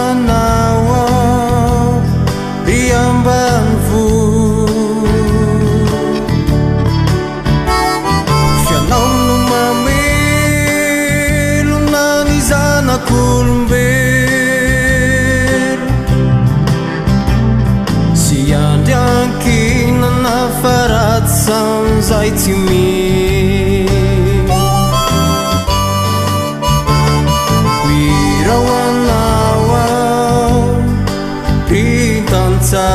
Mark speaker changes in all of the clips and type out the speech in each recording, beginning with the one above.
Speaker 1: anao ry ambanivolo fianao no mamelona ny zanak'olombelo sy andriankinana faratsy sam'izay tsy mirao anao ry tantsaha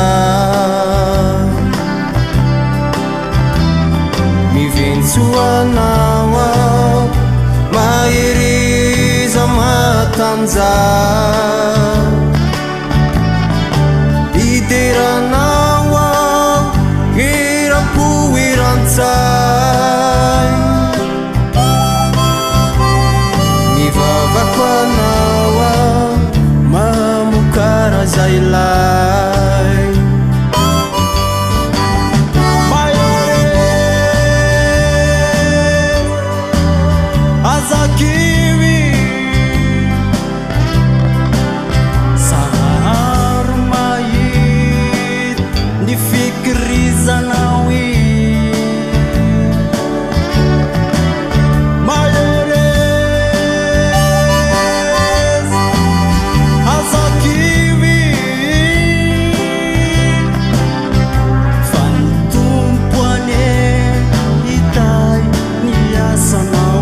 Speaker 1: miventso anao mahiriza matanjaha idiranao iram-po iran-tsay mivavako anao mamokara zay lay azakivy saharo mahit ny fikirizanao maheres azakivy fa ny tompo ane hitay ny asanao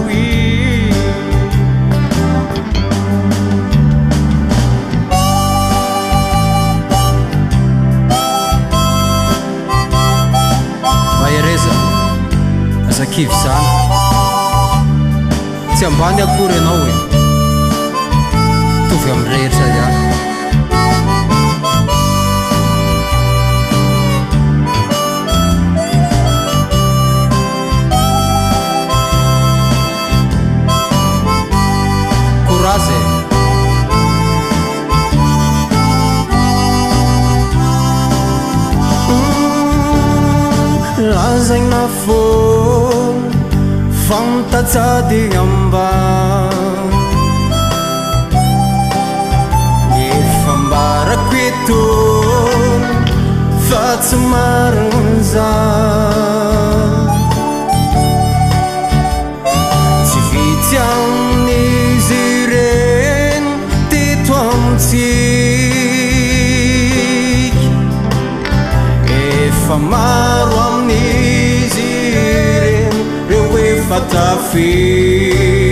Speaker 1: Azakivy zany tsy ambany akory ianao hoe tovy am'rehetra ihany courage lazaina foana fantatsady ambany efa mbarako etony fa tsy marina zany tsy vitsy amin'izy ireny teto amintsika efa maro amin'izy ireny reo efa tafy